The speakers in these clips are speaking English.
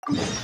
Yeah.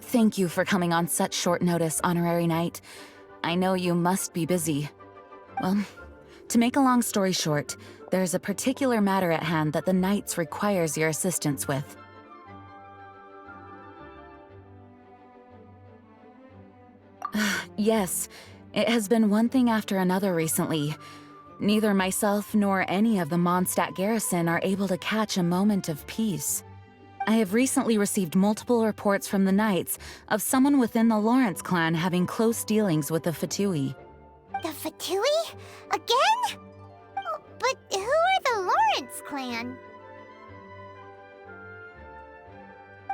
Thank you for coming on such short notice, Honorary Knight. I know you must be busy. Well, to make a long story short, there's a particular matter at hand that the Knights requires your assistance with. Yes, it has been one thing after another recently. Neither myself nor any of the Mondstadt garrison are able to catch a moment of peace. I have recently received multiple reports from the Knights of someone within the Lawrence clan having close dealings with the Fatui. The Fatui? Again? Oh, but who are the Lawrence clan?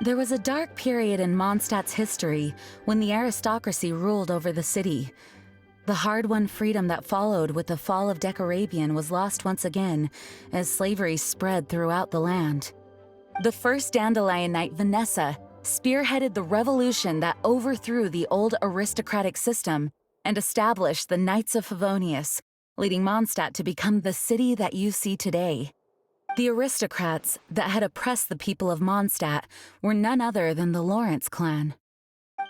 There was a dark period in Mondstadt's history when the aristocracy ruled over the city. The hard-won freedom that followed with the fall of Decorabian was lost once again as slavery spread throughout the land. The first Dandelion Knight, Vanessa, spearheaded the revolution that overthrew the old aristocratic system and established the Knights of Favonius, leading Mondstadt to become the city that you see today. The aristocrats that had oppressed the people of Mondstadt were none other than the Lawrence clan.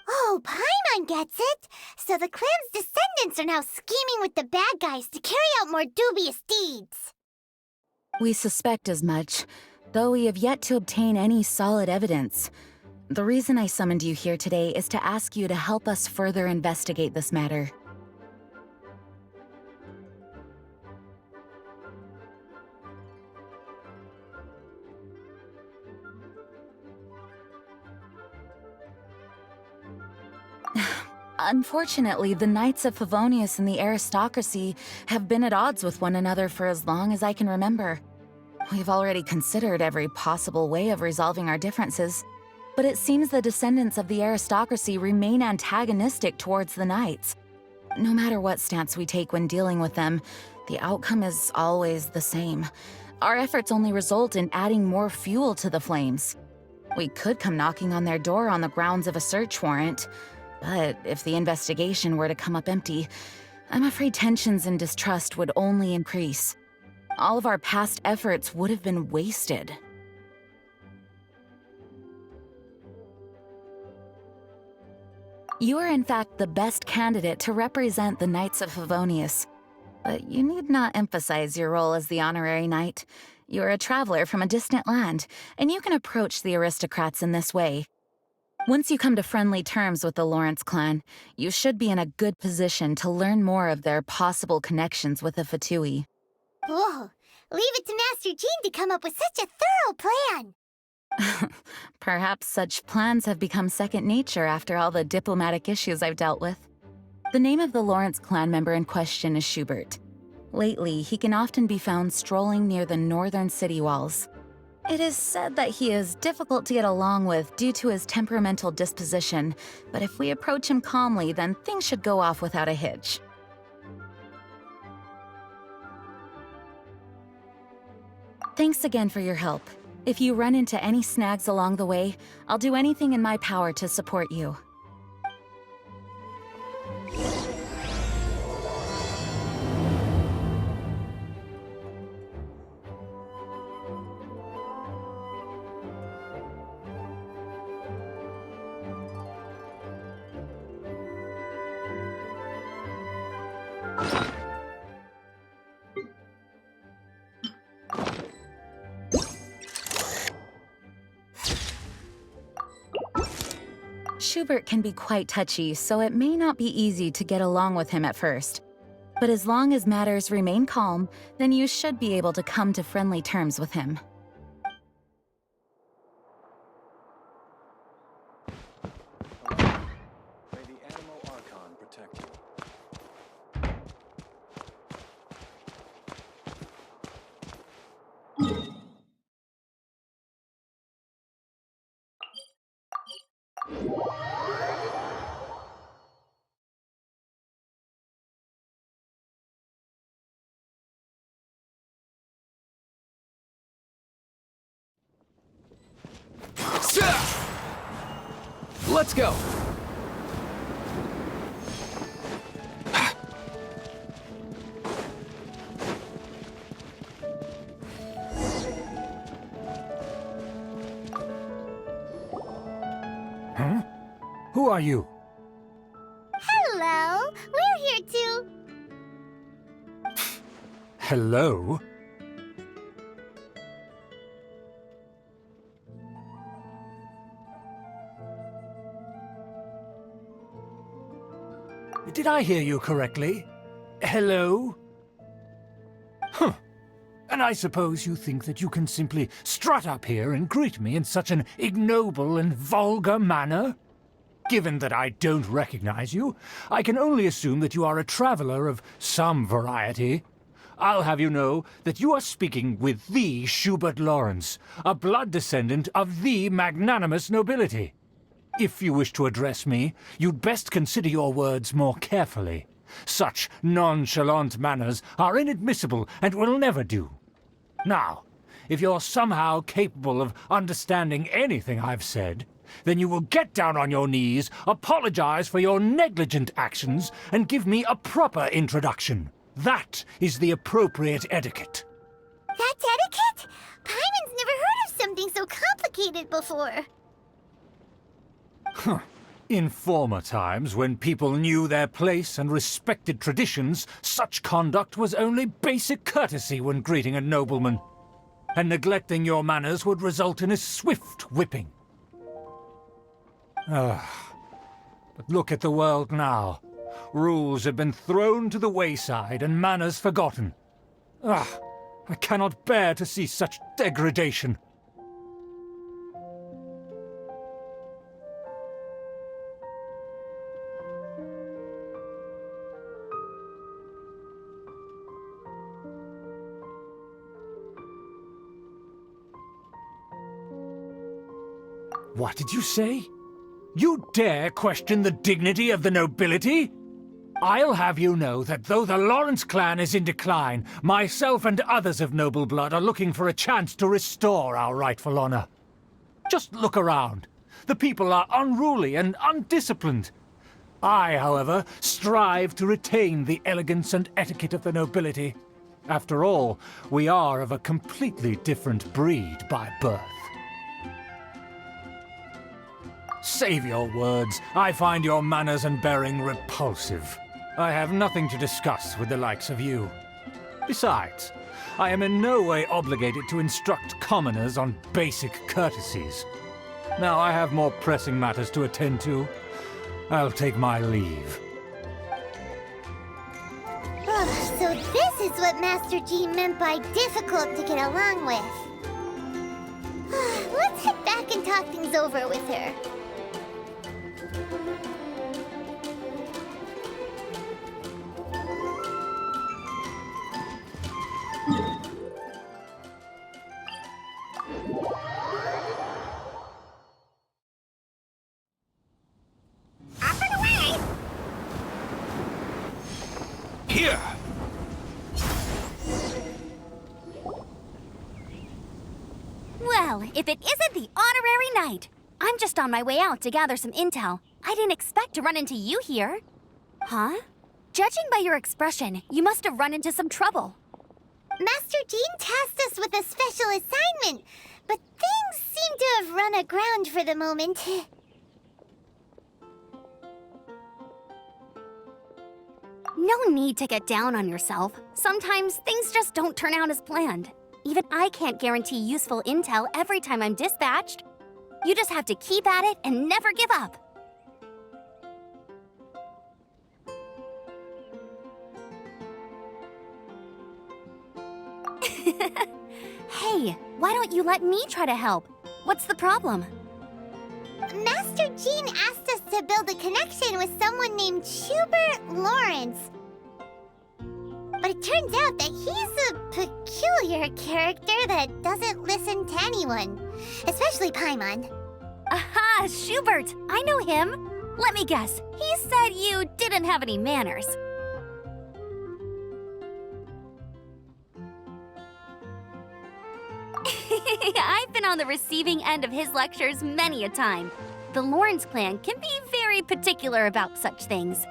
Oh, Paimon gets it! So the clan's descendants are now scheming with the bad guys to carry out more dubious deeds. We suspect as much, though we have yet to obtain any solid evidence. The reason I summoned you here today is to ask you to help us further investigate this matter. Unfortunately, the Knights of Favonius and the aristocracy have been at odds with one another for as long as I can remember. We've already considered every possible way of resolving our differences, but it seems the descendants of the aristocracy remain antagonistic towards the Knights. No matter what stance we take when dealing with them, the outcome is always the same. Our efforts only result in adding more fuel to the flames. We could come knocking on their door on the grounds of a search warrant, but if the investigation were to come up empty, I'm afraid tensions and distrust would only increase. All of our past efforts would have been wasted. You are in fact the best candidate to represent the Knights of Favonius. But you need not emphasize your role as the honorary knight. You are a traveler from a distant land, and you can approach the aristocrats in this way. Once you come to friendly terms with the Lawrence clan, you should be in a good position to learn more of their possible connections with the Fatui. Whoa, leave it to Master Jean to come up with such a thorough plan! Perhaps such plans have become second nature after all the diplomatic issues I've dealt with. The name of the Lawrence clan member in question is Schubert. Lately, he can often be found strolling near the northern city walls. It is said that he is difficult to get along with due to his temperamental disposition, but if we approach him calmly, then things should go off without a hitch. Thanks again for your help. If you run into any snags along the way, I'll do anything in my power to support you. Schubert can be quite touchy, so it may not be easy to get along with him at first. But as long as matters remain calm, then you should be able to come to friendly terms with him. Let's go! Huh? Who are you? Hello, we're here to... Hello? Did I hear you correctly? Hello? Huh. And I suppose you think that you can simply strut up here and greet me in such an ignoble and vulgar manner? Given that I don't recognize you, I can only assume that you are a traveler of some variety. I'll have you know that you are speaking with the Schubert Lawrence, a blood descendant of the magnanimous nobility. If you wish to address me, you'd best consider your words more carefully. Such nonchalant manners are inadmissible and will never do. Now, if you're somehow capable of understanding anything I've said, then you will get down on your knees, apologize for your negligent actions, and give me a proper introduction. That is the appropriate etiquette. That's etiquette? Paimon's never heard of something so complicated before. In former times, when people knew their place and respected traditions, such conduct was only basic courtesy when greeting a nobleman. And neglecting your manners would result in a swift whipping. But look at the world now. Rules have been thrown to the wayside and manners forgotten. I cannot bear to see such degradation. What did you say? You dare question the dignity of the nobility? I'll have you know that though the Lawrence clan is in decline, myself and others of noble blood are looking for a chance to restore our rightful honor. Just look around. The people are unruly and undisciplined. I, however, strive to retain the elegance and etiquette of the nobility. After all, we are of a completely different breed by birth. Save your words. I find your manners and bearing repulsive. I have nothing to discuss with the likes of you. Besides, I am in no way obligated to instruct commoners on basic courtesies. Now I have more pressing matters to attend to. I'll take my leave. So this is what Master Jean meant by difficult to get along with. Let's head back and talk things over with her. Up and away! Here! Well, if it isn't the honorary knight. I'm just on my way out to gather some intel. I didn't expect to run into you here. Huh? Judging by your expression, you must have run into some trouble. Master Jean tasked us with a special assignment, but things seem to have run aground for the moment. No need to get down on yourself. Sometimes things just don't turn out as planned. Even I can't guarantee useful intel every time I'm dispatched. You just have to keep at it and never give up. Hey, why don't you let me try to help? What's the problem? Master Jean asked us to build a connection with someone named Schubert Lawrence. But it turns out that he's a peculiar character that doesn't listen to anyone, especially Paimon. Aha, Schubert! I know him. Let me guess, he said you didn't have any manners. I've been on the receiving end of his lectures many a time. The Lawrence clan can be very particular about such things.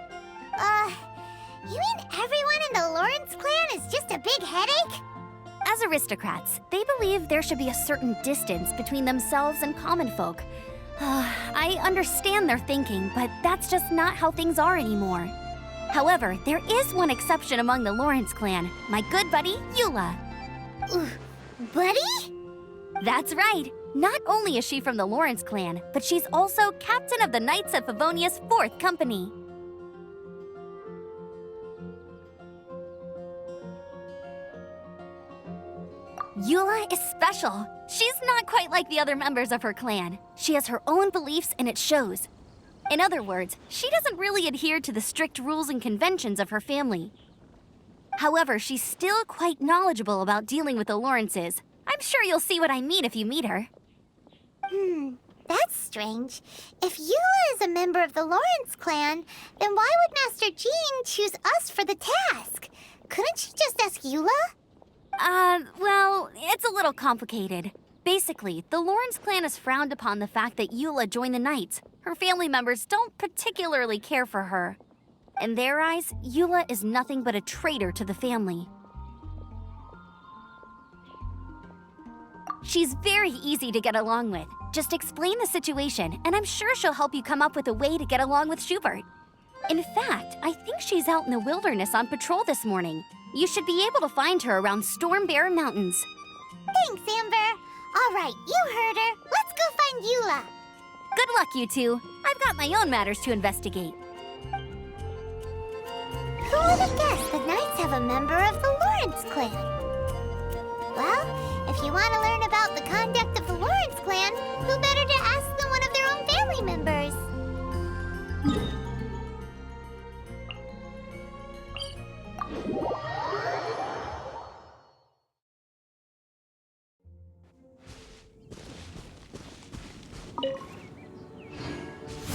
You mean everyone in the Lawrence clan is just a big headache? As aristocrats, they believe there should be a certain distance between themselves and common folk. I understand their thinking, but that's just not how things are anymore. However, there is one exception among the Lawrence clan, my good buddy, Eula. Buddy? That's right. Not only is she from the Lawrence clan, but she's also captain of the Knights of Favonia's 4th Company. Eula is special. She's not quite like the other members of her clan. She has her own beliefs and it shows. In other words, she doesn't really adhere to the strict rules and conventions of her family. However, she's still quite knowledgeable about dealing with the Lawrences. I'm sure you'll see what I mean if you meet her. That's strange. If Eula is a member of the Lawrence clan, then why would Master Jean choose us for the task? Couldn't she just ask Eula? Well, it's a little complicated. Basically, the Lawrence clan has frowned upon the fact that Eula joined the Knights. Her family members don't particularly care for her. In their eyes, Eula is nothing but a traitor to the family. She's very easy to get along with. Just explain the situation, and I'm sure she'll help you come up with a way to get along with Schubert. In fact, I think she's out in the wilderness on patrol this morning. You should be able to find her around Storm Bear Mountains. Thanks, Amber. All right, you heard her. Let's go find Eula. Good luck, you two. I've got my own matters to investigate. Who would have guessed the Knights have a member of the Lawrence clan? Well, if you want to learn about the conduct of the Lawrence clan, who better to ask than one of their own family members?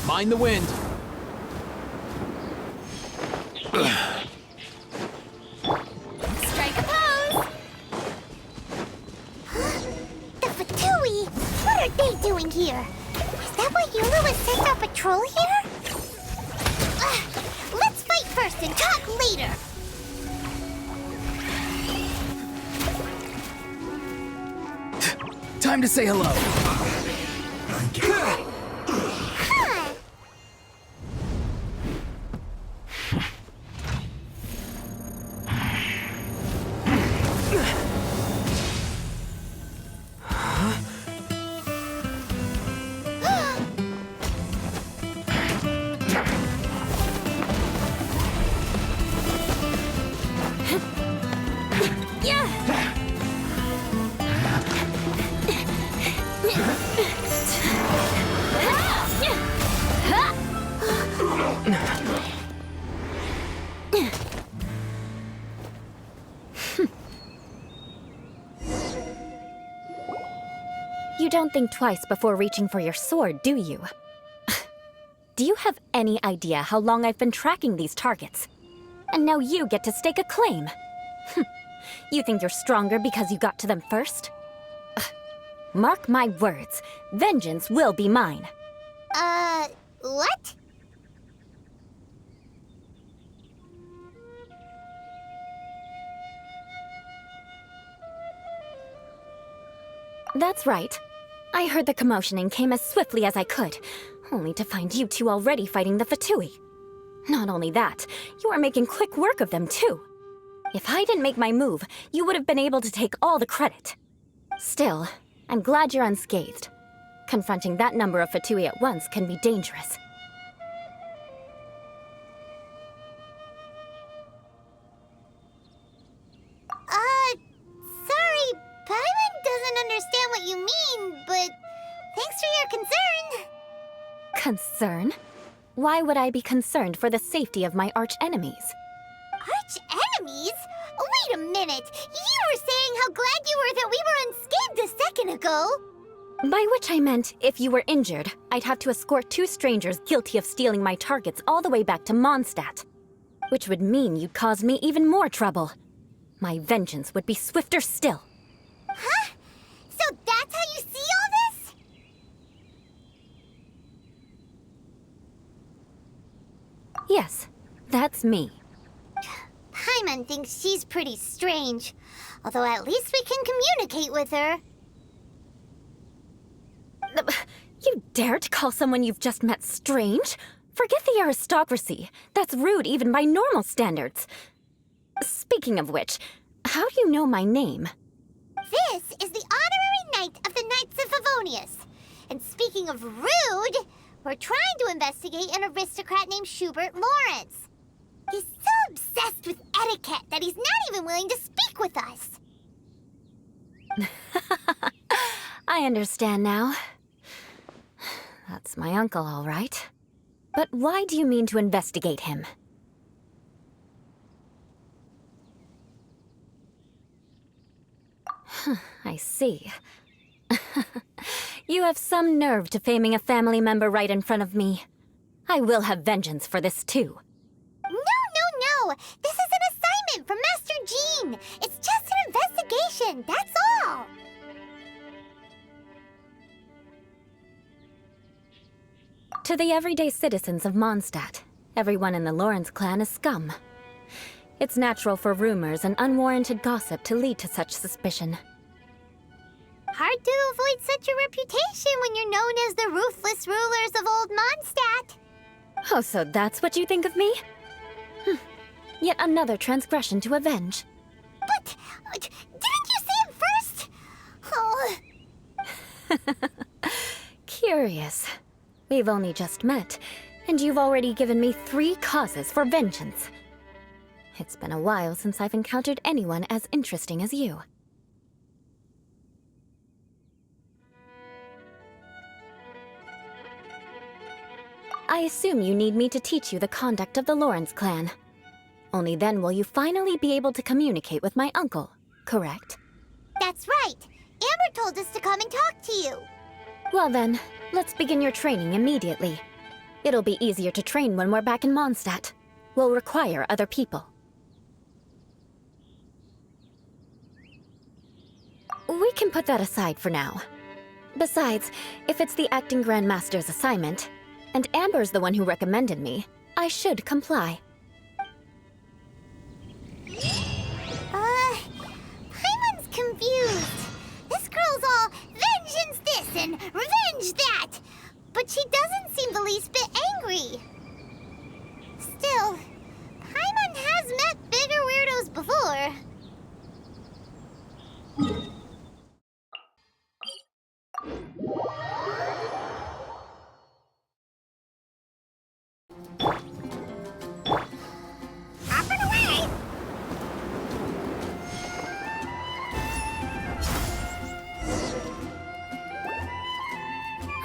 Mind the wind. Strike a pose! The Fatui! What are they doing here? Is that why Eula was sent on patrol here? Let's fight first and talk later! Time to say hello. Huh. You don't think twice before reaching for your sword, do you? Do you have any idea how long I've been tracking these targets? And now you get to stake a claim. You think you're stronger because you got to them first? Mark my words, vengeance will be mine. What? That's right. I heard the commotion and came as swiftly as I could, only to find you two already fighting the Fatui. Not only that, you are making quick work of them too. If I didn't make my move, you would have been able to take all the credit. Still, I'm glad you're unscathed. Confronting that number of Fatui at once can be dangerous. Sorry, Paimon doesn't understand what you mean, but thanks for your concern. Concern? Why would I be concerned for the safety of my arch-enemies? Arch-enemies? Wait a minute! You were saying how glad you were that we were unscathed a second ago! By which I meant, if you were injured, I'd have to escort 2 strangers guilty of stealing my targets all the way back to Mondstadt. Which would mean you'd cause me even more trouble. My vengeance would be swifter still. Huh? So that's how you see all this? Yes, that's me. Paimon thinks she's pretty strange. Although at least we can communicate with her. You dare to call someone you've just met strange? Forget the aristocracy. That's rude even by normal standards. Speaking of which, how do you know my name? This is the honorary knight of the Knights of Favonius. And speaking of rude, we're trying to investigate an aristocrat named Schubert Lawrence. He's so obsessed with etiquette that he's not even willing to speak with us. I understand now. That's my uncle, all right. But why do you mean to investigate him? I see. You have some nerve to faming a family member right in front of me. I will have vengeance for this, too. No. This is an assignment from Master Jean. It's just an investigation, that's all. To the everyday citizens of Mondstadt, everyone in the Lawrence clan is scum. It's natural for rumors and unwarranted gossip to lead to such suspicion. Hard to avoid such a reputation when you're known as the ruthless rulers of Old Mondstadt. Oh, so that's what you think of me? Yet another transgression to avenge. But didn't you say it first? Oh. Curious. We've only just met, and you've already given me 3 causes for vengeance. It's been a while since I've encountered anyone as interesting as you. I assume you need me to teach you the conduct of the Lawrence clan. Only then will you finally be able to communicate with my uncle, correct? That's right. Amber told us to come and talk to you. Well then, let's begin your training immediately. It'll be easier to train when we're back in Mondstadt. We'll require other people. We can put that aside for now. Besides, if it's the acting Grandmaster's assignment, and Amber's the one who recommended me, I should comply. Paimon's confused. This girl's all vengeance this and revenge that. But she doesn't seem the least bit angry. Still, Paimon has met bigger weirdos before. Up and away!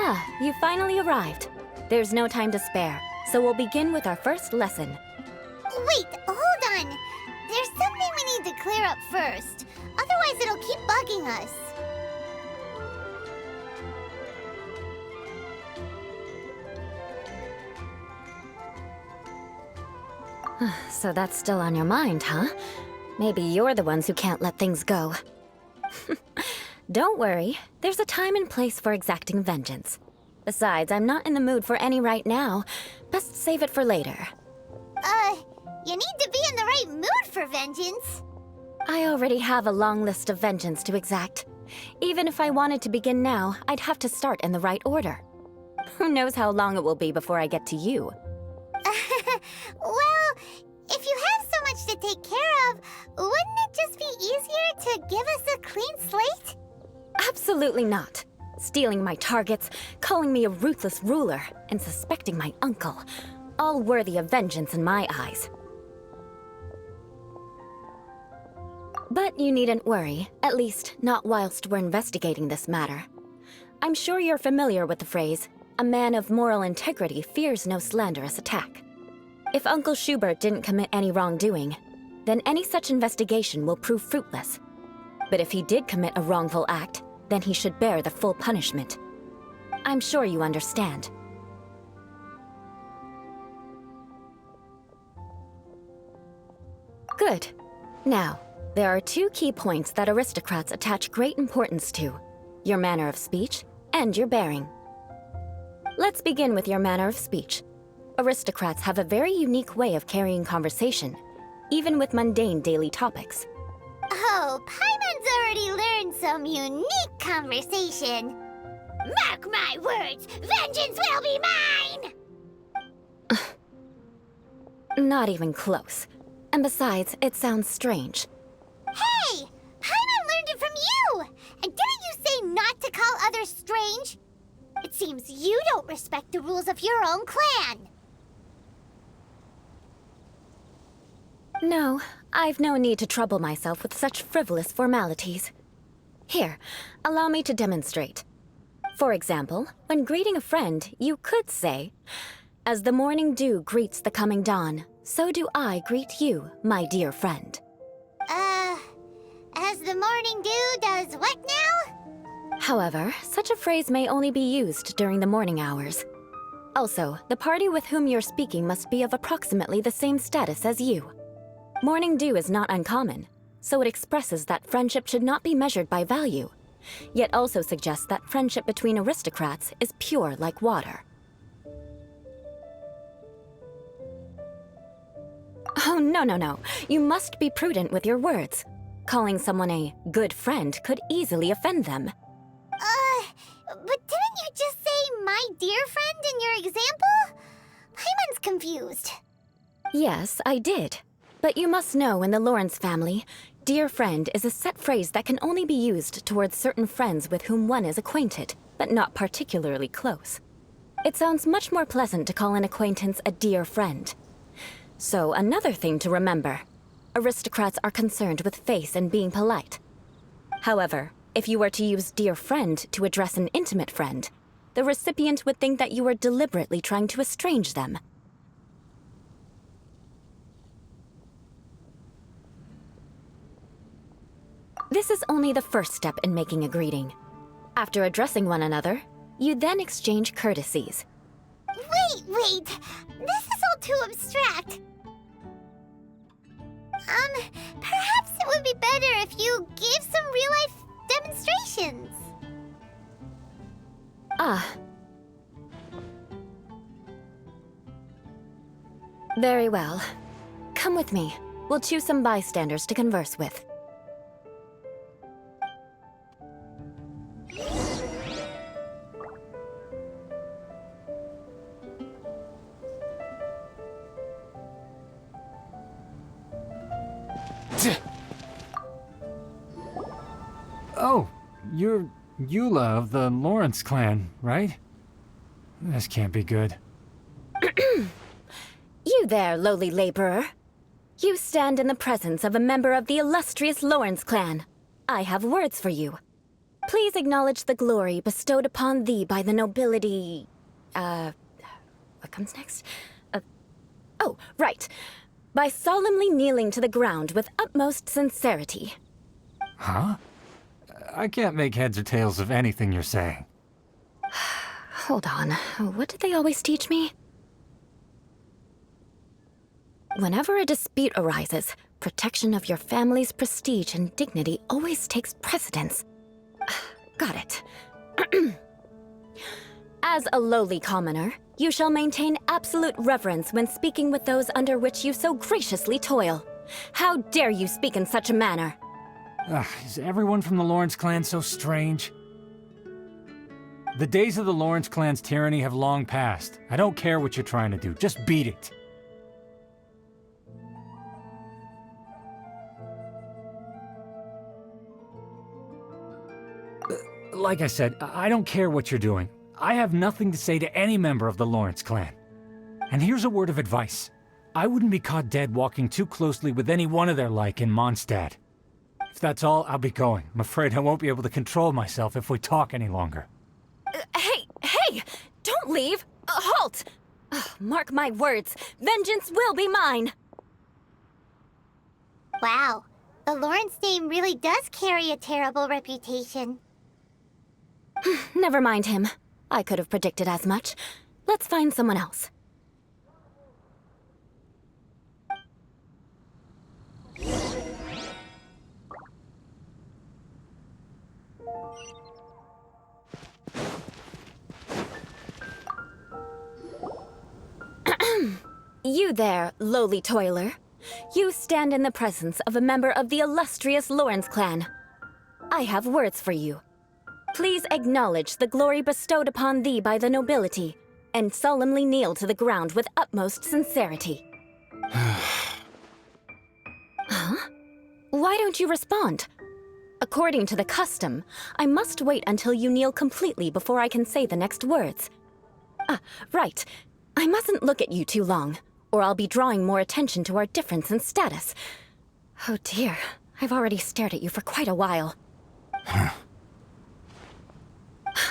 Ah, you finally arrived. There's no time to spare, so we'll begin with our first lesson. Wait, hold on. There's something we need to clear up first. Otherwise, it'll keep bugging us. So that's still on your mind, huh? Maybe you're the ones who can't let things go. Don't worry, there's a time and place for exacting vengeance. Besides, I'm not in the mood for any right now. Best save it for later. You need to be in the right mood for vengeance. I already have a long list of vengeance to exact. Even if I wanted to begin now, I'd have to start in the right order. Who knows how long it will be before I get to you? Well, if you have so much to take care of, wouldn't it just be easier to give us a clean slate? Absolutely not. Stealing my targets, calling me a ruthless ruler, and suspecting my uncle. All worthy of vengeance in my eyes. But you needn't worry, at least not whilst we're investigating this matter. I'm sure you're familiar with the phrase, a man of moral integrity fears no slanderous attack. If Uncle Schubert didn't commit any wrongdoing, then any such investigation will prove fruitless. But if he did commit a wrongful act, then he should bear the full punishment. I'm sure you understand. Good. Now, there are two key points that aristocrats attach great importance to: your manner of speech and your bearing. Let's begin with your manner of speech. Aristocrats have a very unique way of carrying conversation, even with mundane daily topics. Oh, Paimon's already learned some unique conversation. Mark my words, vengeance will be mine! Not even close. And besides, it sounds strange. Hey! Paimon learned it from you! And didn't you say not to call others strange? It seems you don't respect the rules of your own clan. No, I've no need to trouble myself with such frivolous formalities. Here, allow me to demonstrate. For example, when greeting a friend, you could say, "As the morning dew greets the coming dawn, so do I greet you, my dear friend." As the morning dew does what now? However, such a phrase may only be used during the morning hours. Also, the party with whom you're speaking must be of approximately the same status as you. Morning dew is not uncommon, so it expresses that friendship should not be measured by value, yet also suggests that friendship between aristocrats is pure like water. Oh, no. You must be prudent with your words. Calling someone a good friend could easily offend them. But didn't you just say my dear friend in your example? Paimon's confused. Yes, I did. But you must know in the Lawrence family, dear friend is a set phrase that can only be used towards certain friends with whom one is acquainted, but not particularly close. It sounds much more pleasant to call an acquaintance a dear friend. So, another thing to remember. Aristocrats are concerned with face and being polite. However, if you were to use dear friend to address an intimate friend, the recipient would think that you were deliberately trying to estrange them. This is only the first step in making a greeting. After addressing one another, you then exchange courtesies. Wait! This is all too abstract. Perhaps it would be better if you gave some real-life demonstrations. Ah. Very well. Come with me. We'll choose some bystanders to converse with. Oh, you're Eula of the Lawrence clan, right? This can't be good. You there, lowly laborer. You stand in the presence of a member of the illustrious Lawrence clan. I have words for you. Please acknowledge the glory bestowed upon thee by the nobility... What comes next? Oh, right. By solemnly kneeling to the ground with utmost sincerity. Huh? I can't make heads or tails of anything you're saying. Hold on. What did they always teach me? Whenever a dispute arises, protection of your family's prestige and dignity always takes precedence. Got it. As a lowly commoner, you shall maintain absolute reverence when speaking with those under which you so graciously toil. How dare you speak in such a manner? Is everyone from the Lawrence clan so strange? The days of the Lawrence clan's tyranny have long passed. I don't care what you're trying to do, just beat it. Like I said, I don't care what you're doing. I have nothing to say to any member of the Lawrence clan. And here's a word of advice. I wouldn't be caught dead walking too closely with any one of their like in Mondstadt. If that's all, I'll be going. I'm afraid I won't be able to control myself if we talk any longer. Hey! Don't leave! Halt! Mark my words, vengeance will be mine! Wow, the Lawrence name really does carry a terrible reputation. Never mind him. I could have predicted as much. Let's find someone else. You there, lowly toiler. You stand in the presence of a member of the illustrious Lawrence clan. I have words for you. Please acknowledge the glory bestowed upon thee by the nobility, and solemnly kneel to the ground with utmost sincerity. Huh? Why don't you respond? According to the custom, I must wait until you kneel completely before I can say the next words. Right. I mustn't look at you too long, or I'll be drawing more attention to our difference in status. Oh dear, I've already stared at you for quite a while.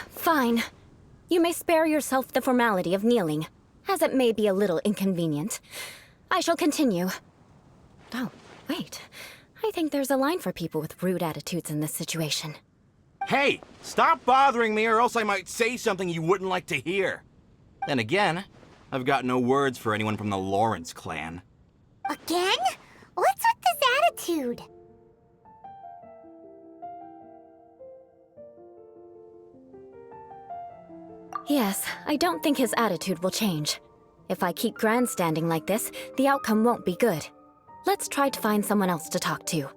Fine. You may spare yourself the formality of kneeling, as it may be a little inconvenient. I shall continue. Oh, wait. I think there's a line for people with rude attitudes in this situation. Hey, stop bothering me or else I might say something you wouldn't like to hear. Then again, I've got no words for anyone from the Lawrence clan. Again? What's with this attitude? Yes, I don't think his attitude will change. If I keep grandstanding like this, the outcome won't be good. Let's try to find someone else to talk to.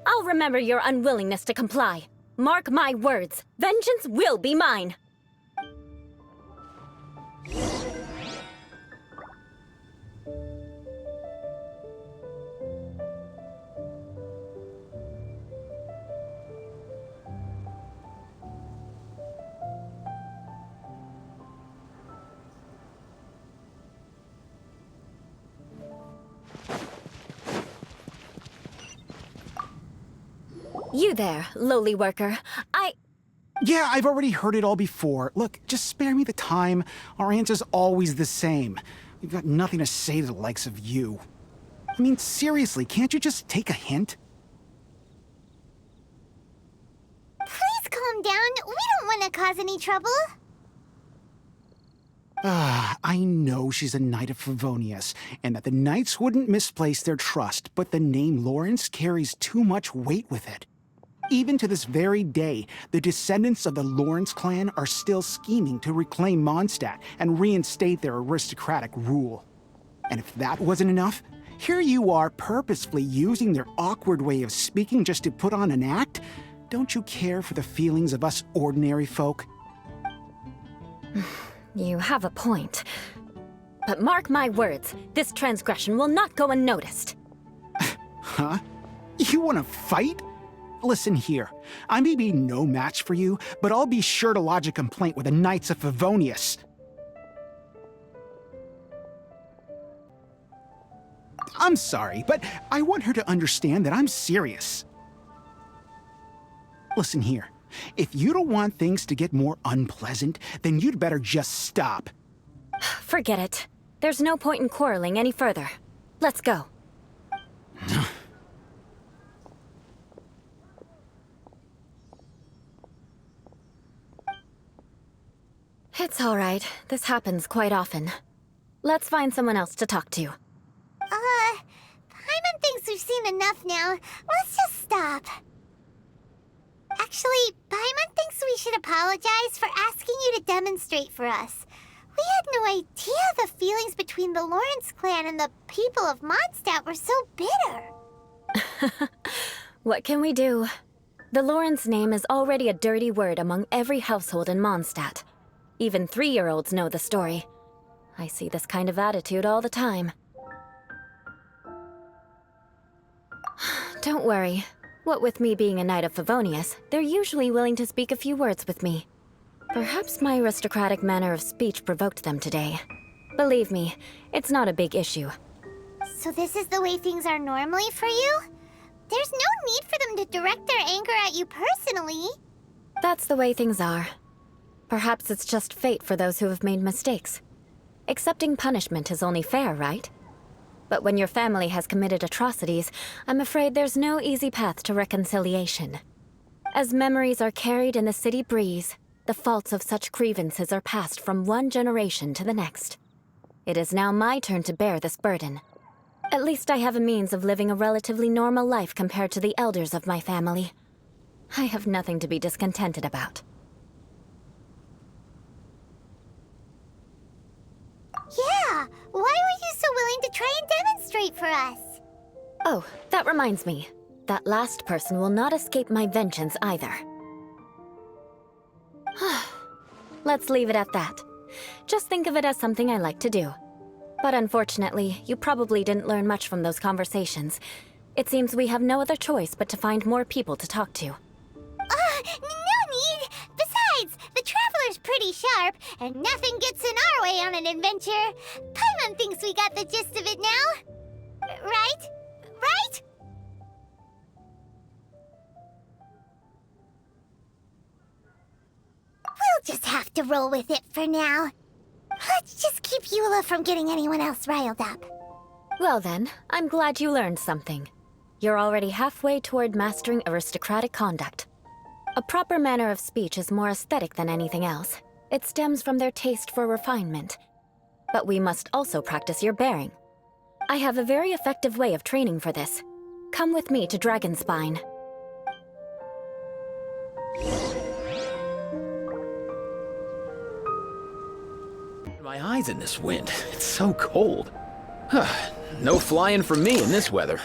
I'll remember your unwillingness to comply. Mark my words, vengeance will be mine. You there, lowly worker. Yeah, I've already heard it all before. Look, just spare me the time. Our answer's always the same. We've got nothing to say to the likes of you. I mean, seriously, can't you just take a hint? Please calm down. We don't want to cause any trouble. I know she's a Knight of Favonius, and that the Knights wouldn't misplace their trust, but the name Lawrence carries too much weight with it. Even to this very day, the descendants of the Lawrence clan are still scheming to reclaim Mondstadt and reinstate their aristocratic rule. And if that wasn't enough, here you are purposefully using their awkward way of speaking just to put on an act? Don't you care for the feelings of us ordinary folk? You have a point. But mark my words, this transgression will not go unnoticed. Huh? You want to fight? Listen here, I may be no match for you, but I'll be sure to lodge a complaint with the Knights of Favonius. I'm sorry, but I want her to understand that I'm serious. Listen here, if you don't want things to get more unpleasant, then you'd better just stop. Forget it. There's no point in quarreling any further. Let's go. It's all right. This happens quite often. Let's find someone else to talk to. Paimon thinks we've seen enough now. Let's just stop. Actually, Paimon thinks we should apologize for asking you to demonstrate for us. We had no idea the feelings between the Lawrence clan and the people of Mondstadt were so bitter. What can we do? The Lawrence name is already a dirty word among every household in Mondstadt. Even 3-year-olds know the story. I see this kind of attitude all the time. Don't worry. What with me being a Knight of Favonius, they're usually willing to speak a few words with me. Perhaps my aristocratic manner of speech provoked them today. Believe me, it's not a big issue. So this is the way things are normally for you? There's no need for them to direct their anger at you personally. That's the way things are. Perhaps it's just fate for those who have made mistakes. Accepting punishment is only fair, right? But when your family has committed atrocities, I'm afraid there's no easy path to reconciliation. As memories are carried in the city breeze, the faults of such grievances are passed from one generation to the next. It is now my turn to bear this burden. At least I have a means of living a relatively normal life compared to the elders of my family. I have nothing to be discontented about. Yeah, why were you so willing to try and demonstrate for us? Oh, that reminds me. That last person will not escape my vengeance either. Let's leave it at that. Just think of it as something I like to do. But unfortunately, you probably didn't learn much from those conversations. It seems we have no other choice but to find more people to talk to. No need! Besides, the Traveler's pretty sharp, and nothing gets in our way on an adventure. Paimon thinks we got the gist of it now. Right? Right? We'll just have to roll with it for now. Let's just keep Eula from getting anyone else riled up. Well then, I'm glad you learned something. You're already halfway toward mastering aristocratic conduct. A proper manner of speech is more aesthetic than anything else. It stems from their taste for refinement. But we must also practice your bearing. I have a very effective way of training for this. Come with me to Dragonspine. My eyes in this wind. It's so cold. No flying for me in this weather.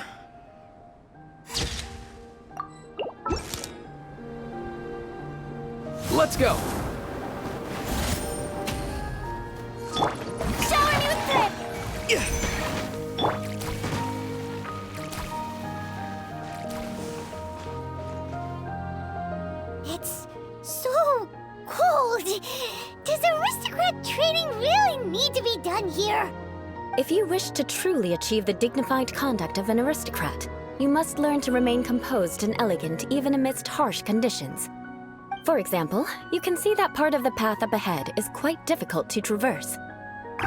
Let's go. Shower me with grip! It's so cold. Does aristocrat training really need to be done here? If you wish to truly achieve the dignified conduct of an aristocrat, you must learn to remain composed and elegant even amidst harsh conditions. For example, you can see that part of the path up ahead is quite difficult to traverse.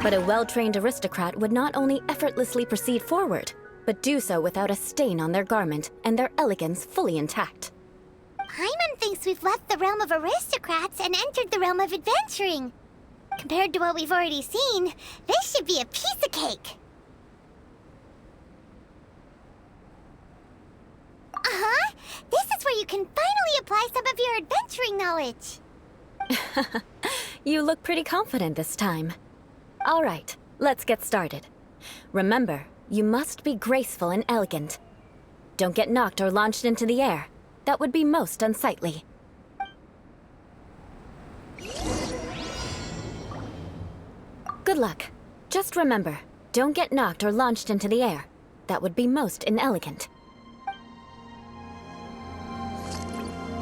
But a well-trained aristocrat would not only effortlessly proceed forward, but do so without a stain on their garment and their elegance fully intact. Paimon thinks we've left the realm of aristocrats and entered the realm of adventuring. Compared to what we've already seen, this should be a piece of cake. Uh-huh. This is where you can finally apply some of your adventuring knowledge. You look pretty confident this time. All right, let's get started. Remember, you must be graceful and elegant. Don't get knocked or launched into the air. That would be most unsightly. Good luck. Just remember, don't get knocked or launched into the air. That would be most inelegant.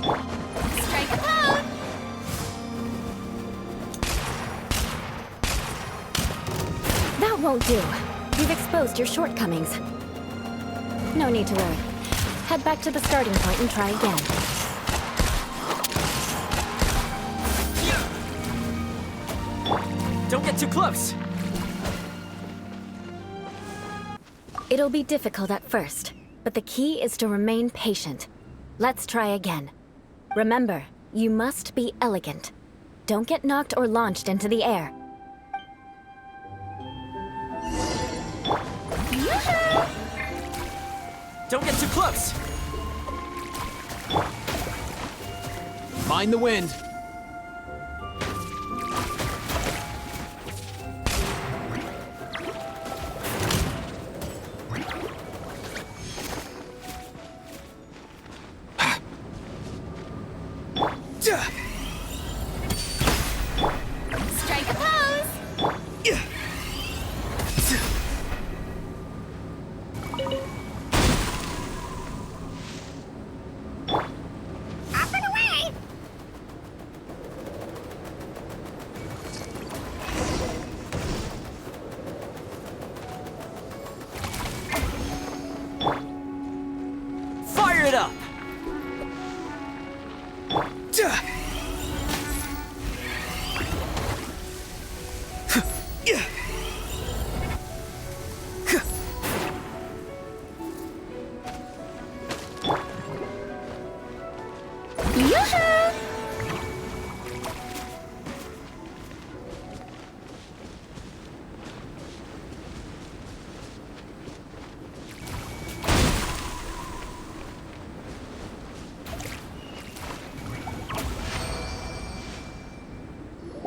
Strike a pose! That won't do. You've exposed your shortcomings. No need to worry. Head back to the starting point and try again. Don't get too close. It'll be difficult at first, but the key is to remain patient. Let's try again. Remember, you must be elegant. Don't get knocked or launched into the air. Don't get too close. Mind the wind. Strike a pose! Up and away!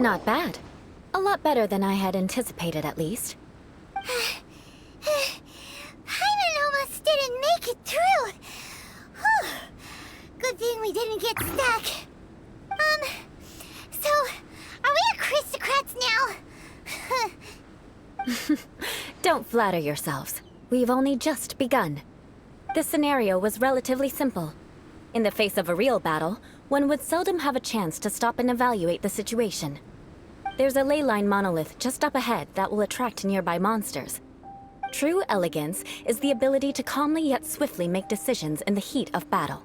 Not bad. A lot better than I had anticipated, at least. Paimon almost didn't make it through. Whew. Good thing we didn't get stuck. So, are we aristocrats now? Don't flatter yourselves. We've only just begun. This scenario was relatively simple. In the face of a real battle, one would seldom have a chance to stop and evaluate the situation. There's a ley line monolith just up ahead that will attract nearby monsters. True elegance is the ability to calmly yet swiftly make decisions in the heat of battle.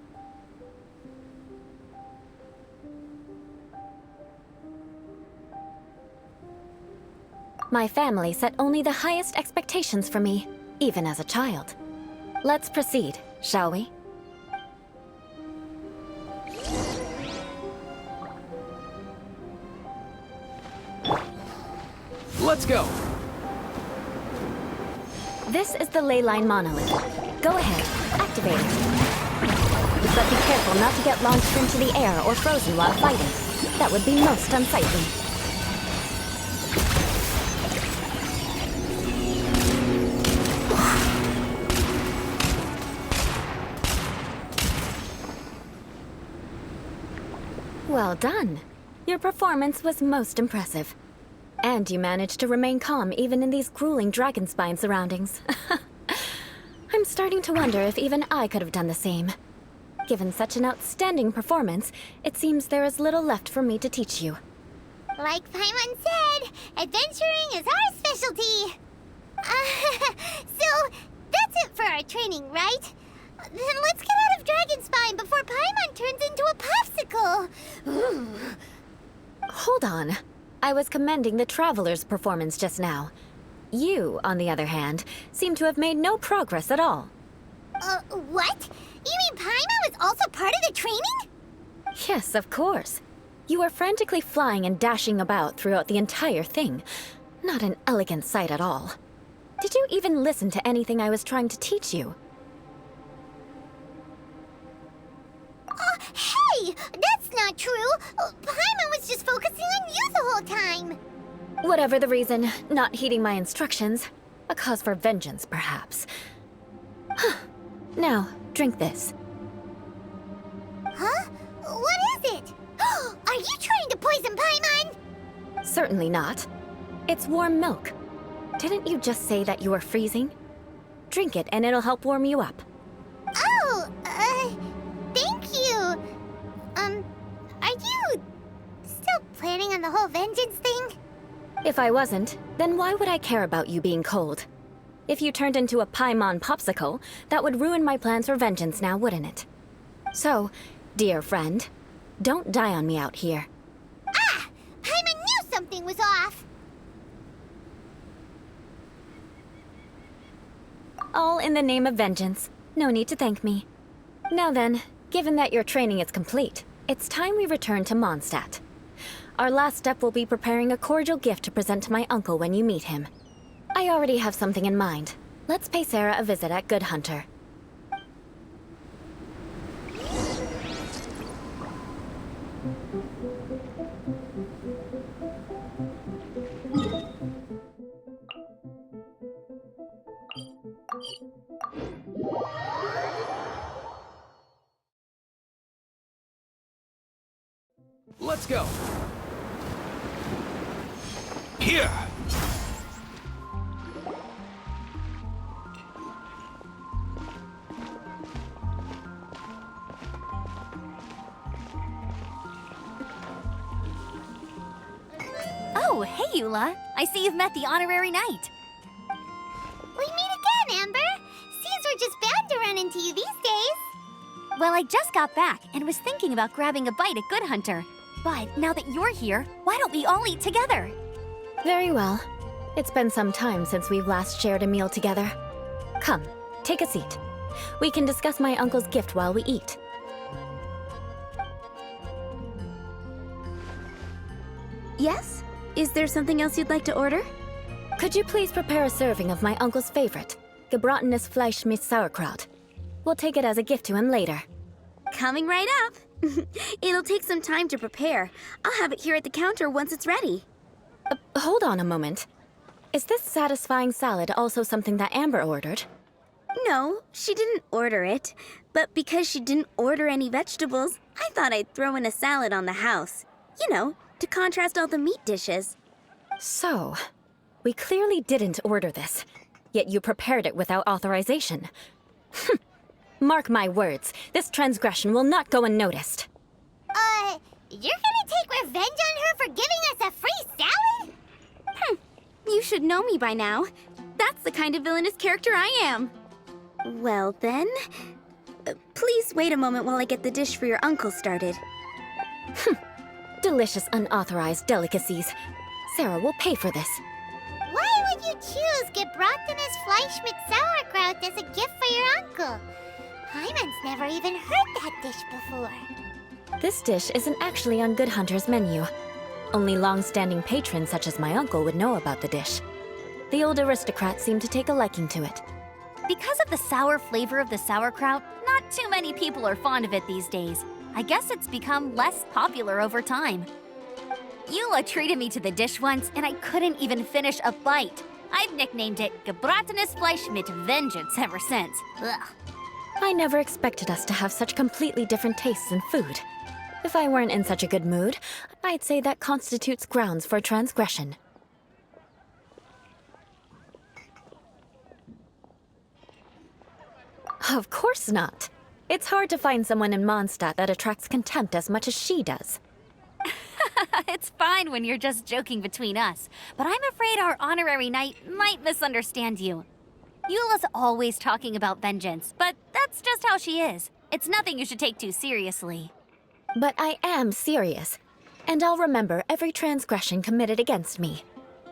My family set only the highest expectations for me, even as a child. Let's proceed, shall we? Let's go. This is the ley line monolith. Go ahead, activate it. But be careful not to get launched into the air or frozen while fighting. That would be most unsightly. Well done. Your performance was most impressive. And you managed to remain calm even in these grueling dragon spine surroundings. I'm starting to wonder if even I could have done the same. Given such an outstanding performance, it seems there is little left for me to teach you. Like Paimon said, adventuring is our specialty. So, that's it for our training, right? Then let's get out of Dragonspine before Paimon turns into a popsicle. Hold on. I was commending the Traveler's performance just now. You, on the other hand, seem to have made no progress at all. What? You mean Paimon was also part of the training? Yes, of course. You were frantically flying and dashing about throughout the entire thing. Not an elegant sight at all. Did you even listen to anything I was trying to teach you? Hey! That's not true! Paimon was just focusing on you the whole time! Whatever the reason, not heeding my instructions. A cause for vengeance, perhaps. Now, drink this. Huh? What is it? Are you trying to poison Paimon? Certainly not. It's warm milk. Didn't you just say that you were freezing? Drink it and it'll help warm you up. Oh, thank you. Are you still planning on the whole vengeance thing? If I wasn't, then why would I care about you being cold? If you turned into a Paimon popsicle, that would ruin my plans for vengeance now, wouldn't it? So, dear friend, don't die on me out here. Ah! Paimon knew something was off! All in the name of vengeance. No need to thank me. Now then, given that your training is complete, it's time we return to Mondstadt. Our last step will be preparing a cordial gift to present to my uncle when you meet him. I already have something in mind. Let's pay Sarah a visit at Good Hunter. Let's go. Here! Oh, hey, Eula. I see you've met the honorary knight. We meet again, Amber! Seems we're just bound to run into you these days. Well, I just got back and was thinking about grabbing a bite at Good Hunter. But now that you're here, why don't we all eat together? Very well. It's been some time since we've last shared a meal together. Come, take a seat. We can discuss my uncle's gift while we eat. Yes? Is there something else you'd like to order? Could you please prepare a serving of my uncle's favorite, gebratenes Fleisch mit Sauerkraut? We'll take it as a gift to him later. Coming right up. It'll take some time to prepare. I'll have it here at the counter once it's ready. Hold on a moment. Is this satisfying salad also something that Amber ordered? No, she didn't order it. But because she didn't order any vegetables, I thought I'd throw in a salad on the house. You know, to contrast all the meat dishes. So, we clearly didn't order this, yet you prepared it without authorization. Mark my words, this transgression will not go unnoticed. You're gonna take revenge on her for giving us a free salad? You should know me by now. That's the kind of villainous character I am. Well then, please wait a moment while I get the dish for your uncle started. Delicious unauthorized delicacies. Sarah will pay for this. Why would you choose gebratenes Fleisch mit Sauerkraut as a gift for your uncle? Hyman's never even heard that dish before. This dish isn't actually on Good Hunter's menu. Only long-standing patrons such as my uncle would know about the dish. The old aristocrat seemed to take a liking to it. Because of the sour flavor of the sauerkraut, not too many people are fond of it these days. I guess it's become less popular over time. Eula treated me to the dish once, and I couldn't even finish a bite. I've nicknamed it gebratenes Fleisch mit Vengeance ever since. Ugh. I never expected us to have such completely different tastes in food. If I weren't in such a good mood, I'd say that constitutes grounds for transgression. Of course not. It's hard to find someone in Mondstadt that attracts contempt as much as she does. It's fine when you're just joking between us, but I'm afraid our honorary knight might misunderstand you. Eula's always talking about vengeance, but that's just how she is. It's nothing you should take too seriously. But I am serious, and I'll remember every transgression committed against me.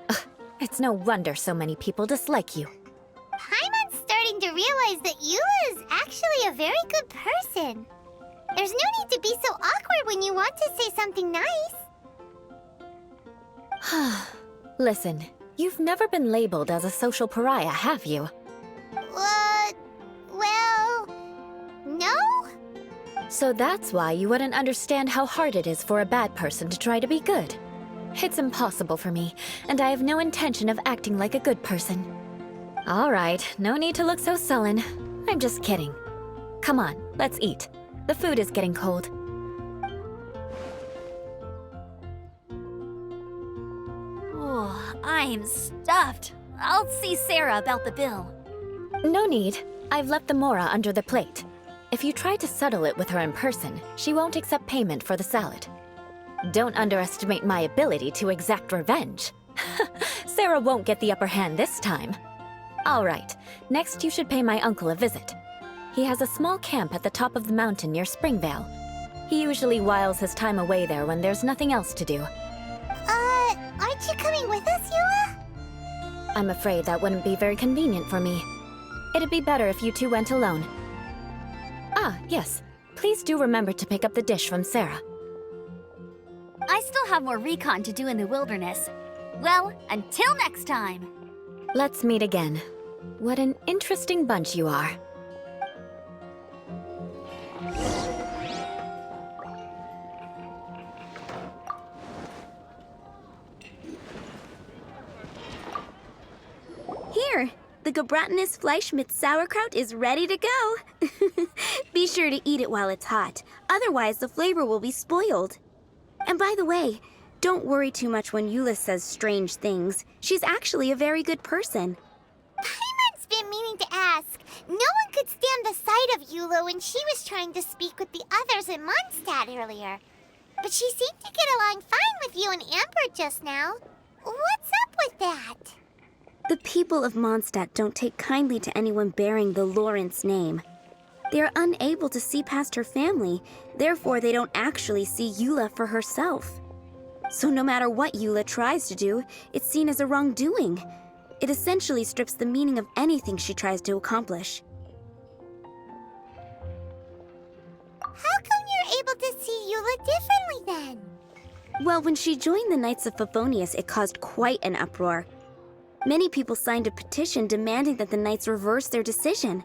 Ugh, it's no wonder so many people dislike you. Hyman's starting to realize that Eula is actually a very good person. There's no need to be so awkward when you want to say something nice. Listen, you've never been labeled as a social pariah, have you? Well, no? So that's why you wouldn't understand how hard it is for a bad person to try to be good. It's impossible for me, and I have no intention of acting like a good person. All right, no need to look so sullen. I'm just kidding. Come on, let's eat. The food is getting cold. Oh, I'm stuffed. I'll see Sarah about the bill. No need. I've left the mora under the plate. If you try to settle it with her in person, she won't accept payment for the salad. Don't underestimate my ability to exact revenge. Sarah won't get the upper hand this time. All right, next you should pay my uncle a visit. He has a small camp at the top of the mountain near Springvale. He usually whiles his time away there when there's nothing else to do. Aren't you coming with us, Eula? I'm afraid that wouldn't be very convenient for me. It'd be better if you two went alone. Ah, yes. Please do remember to pick up the dish from Sarah. I still have more recon to do in the wilderness. Well, until next time. Let's meet again. What an interesting bunch you are. Here, the gebratenes Fleisch mit Sauerkraut is ready to go. Be sure to eat it while it's hot, otherwise the flavor will be spoiled. And by the way, don't worry too much when Eula says strange things. She's actually a very good person. Hyman's been meaning to ask. No one could stand the sight of Eula when she was trying to speak with the others in Mondstadt earlier. But she seemed to get along fine with you and Amber just now. What's up with that? The people of Mondstadt don't take kindly to anyone bearing the Lawrence name. They are unable to see past her family, therefore they don't actually see Eula for herself. So no matter what Eula tries to do, it's seen as a wrongdoing. It essentially strips the meaning of anything she tries to accomplish. How come you're able to see Eula differently then? Well, when she joined the Knights of Favonius, it caused quite an uproar. Many people signed a petition demanding that the Knights reverse their decision.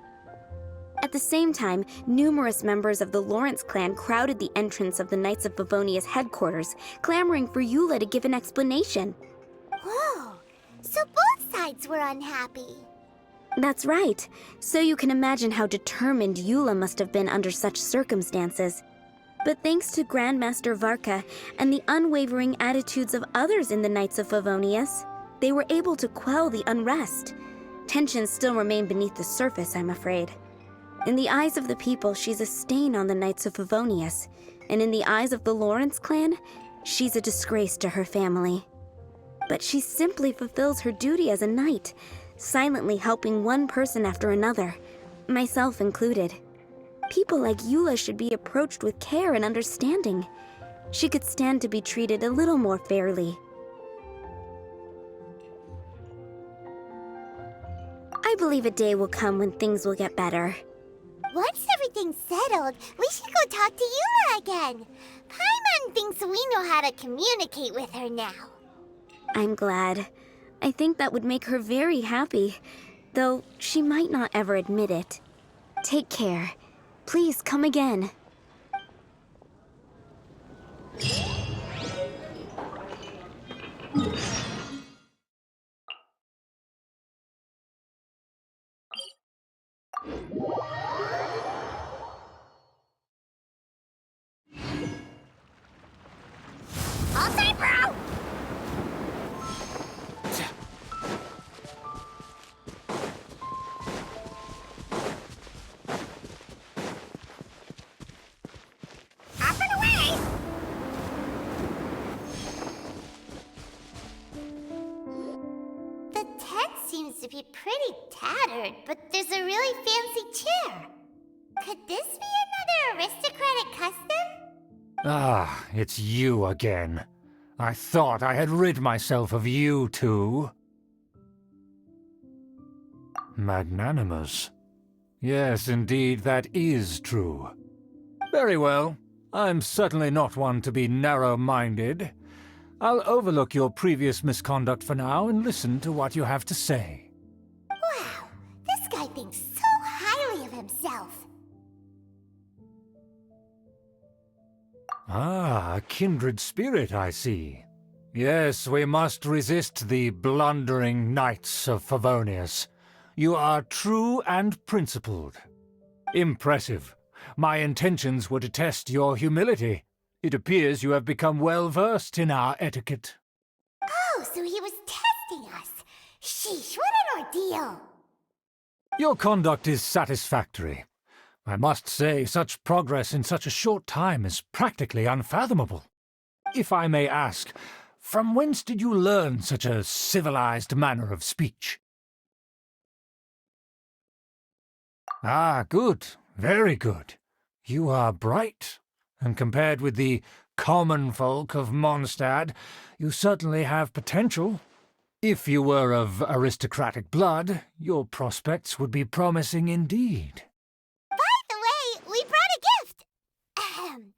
At the same time, numerous members of the Lawrence clan crowded the entrance of the Knights of Favonia's headquarters, clamoring for Eula to give an explanation. Whoa, so both sides were unhappy. That's right. So you can imagine how determined Eula must have been under such circumstances. But thanks to Grandmaster Varka and the unwavering attitudes of others in the Knights of Favonius, they were able to quell the unrest. Tensions still remain beneath the surface, I'm afraid. In the eyes of the people, she's a stain on the Knights of Favonius, and in the eyes of the Lawrence clan, she's a disgrace to her family. But she simply fulfills her duty as a knight, silently helping one person after another, myself included. People like Eula should be approached with care and understanding. She could stand to be treated a little more fairly. I believe a day will come when things will get better. Once everything's settled, we should go talk to Eula again. Paimon thinks we know how to communicate with her now. I'm glad. I think that would make her very happy, though she might not ever admit it. Take care. Please come again. All set, bro! Up and away! The tent seems to be pretty tattered, but there's a really fancy chair. Could this be another aristocratic custom? Ah, it's you again. I thought I had rid myself of you two. Magnanimous. Yes, indeed, that is true. Very well. I'm certainly not one to be narrow-minded. I'll overlook your previous misconduct for now and listen to what you have to say. Wow, this guy thinks so highly of himself. Ah, a kindred spirit, I see. Yes, we must resist the blundering Knights of Favonius. You are true and principled. Impressive. My intentions were to test your humility. It appears you have become well-versed in our etiquette. Oh, so he was testing us. Sheesh, what an ordeal. Your conduct is satisfactory. I must say, such progress in such a short time is practically unfathomable. If I may ask, from whence did you learn such a civilized manner of speech? Ah, good. Very good. You are bright, and compared with the common folk of Mondstadt, you certainly have potential. If you were of aristocratic blood, your prospects would be promising indeed. By the way, we brought a gift. Ahem.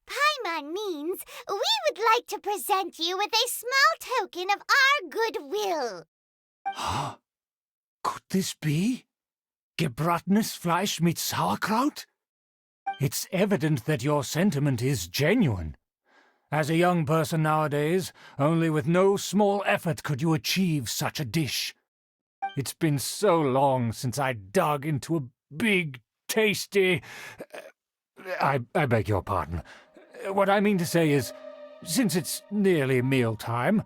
Paimon means we would like to present you with a small token of our goodwill. Could this be? Gebratenes Fleisch mit Sauerkraut? It's evident that your sentiment is genuine. As a young person nowadays, only with no small effort could you achieve such a dish. It's been so long since I dug into a big, tasty... I beg your pardon. What I mean to say is, since it's nearly mealtime,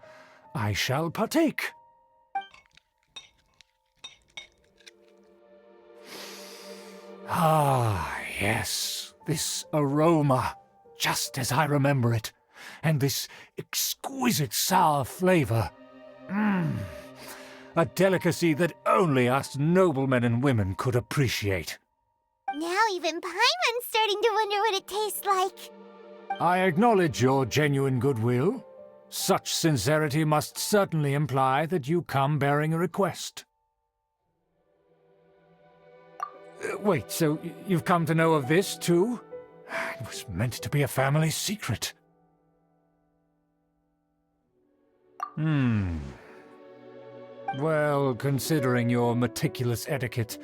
I shall partake. Ah, yes, this aroma, just as I remember it, and this exquisite sour flavor. A delicacy that only us noblemen and women could appreciate. Now even Paimon's starting to wonder what it tastes like. I acknowledge your genuine goodwill. Such sincerity must certainly imply that you come bearing a request. Wait, so you've come to know of this, too? It was meant to be a family secret. Well, considering your meticulous etiquette,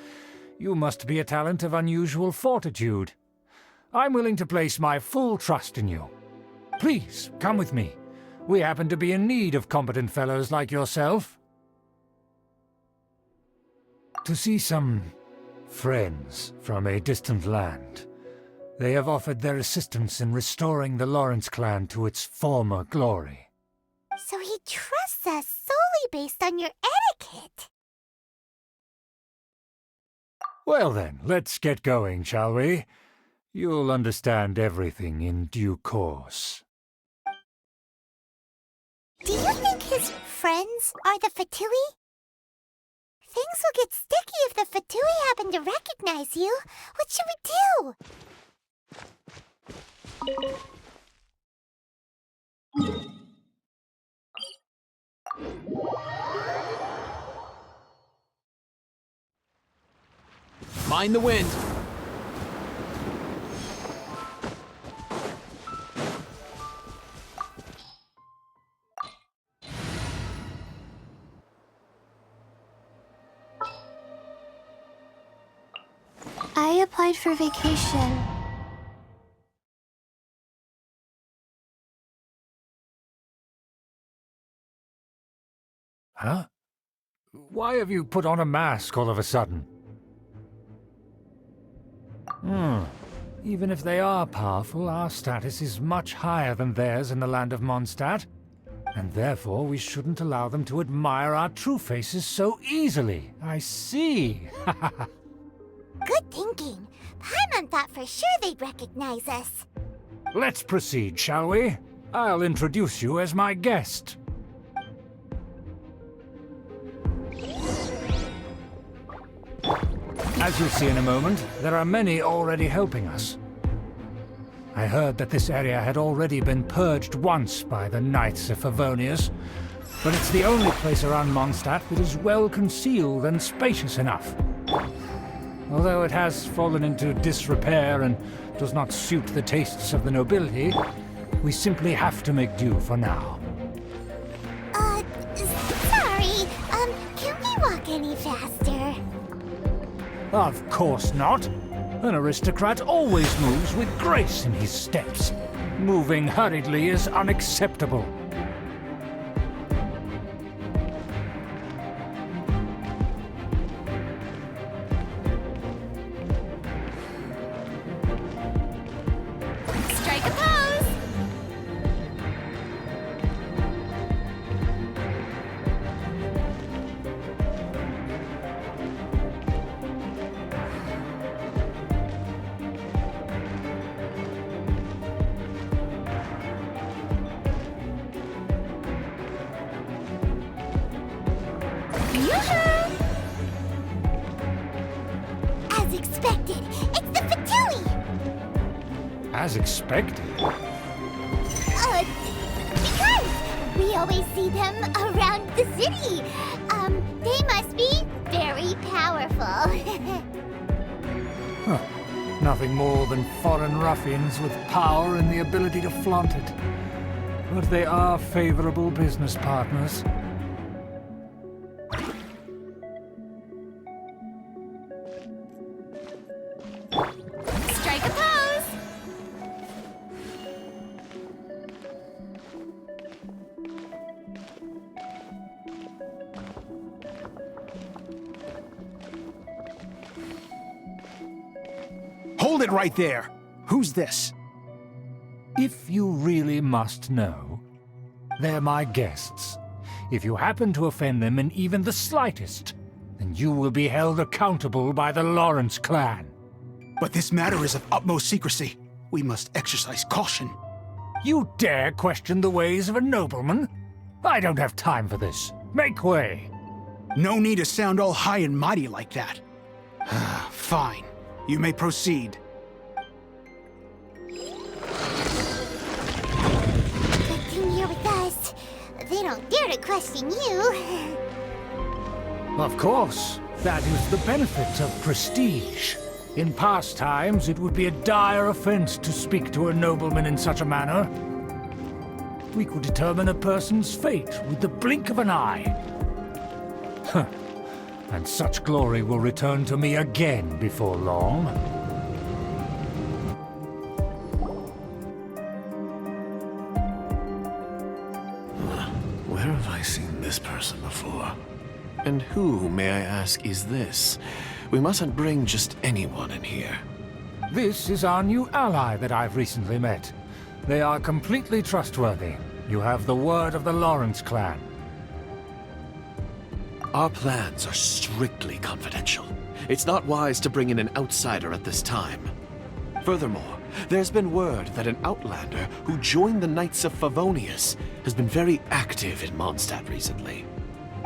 You must be a talent of unusual fortitude. I'm willing to place my full trust in you. Please, come with me. We happen to be in need of competent fellows like yourself. To see some friends from a distant land. They have offered their assistance in restoring the Lawrence clan to its former glory. So he trusts us solely based on your etiquette. Well then, let's get going, shall we? You'll understand everything in due course. Do you think his friends are the Fatui? Things will get sticky if the Fatui happen to recognize you. What should we do? Mind the wind. I applied for vacation. Huh? Why have you put on a mask all of a sudden? Even if they are powerful, our status is much higher than theirs in the land of Mondstadt. And therefore we shouldn't allow them to admire our true faces so easily. I see. Good thinking. Paimon thought for sure they'd recognize us. Let's proceed, shall we? I'll introduce you as my guest. As you'll see in a moment, there are many already helping us. I heard that this area had already been purged once by the Knights of Favonius, but it's the only place around Mondstadt that is well concealed and spacious enough. Although it has fallen into disrepair and does not suit the tastes of the nobility, we simply have to make do for now. Sorry, can we walk any faster? Of course not. An aristocrat always moves with grace in his steps. Moving hurriedly is unacceptable. Strike a pose! As expected, it's the Fatui! As expected. Because we always see them around the city. They must be very powerful. Nothing more than foreign ruffians with power and the ability to flaunt it. But they are favorable business partners. Strike a pose! Hold it right there! Who's this? If you really must know, they're my guests. If you happen to offend them in even the slightest, then you will be held accountable by the Lawrence clan. But this matter is of utmost secrecy. We must exercise caution. You dare question the ways of a nobleman? I don't have time for this. Make way! No need to sound all high and mighty like that. Fine. You may proceed. Good thing you're with us. They don't dare to question you. Of course. That is the benefit of prestige. In past times, it would be a dire offense to speak to a nobleman in such a manner. We could determine a person's fate with the blink of an eye. And such glory will return to me again before long. Where have I seen this person before? And who, may I ask, is this? We mustn't bring just anyone in here. This is our new ally that I've recently met. They are completely trustworthy. You have the word of the Lawrence clan. Our plans are strictly confidential. It's not wise to bring in an outsider at this time. Furthermore, there's been word that an outlander who joined the Knights of Favonius has been very active in Mondstadt recently.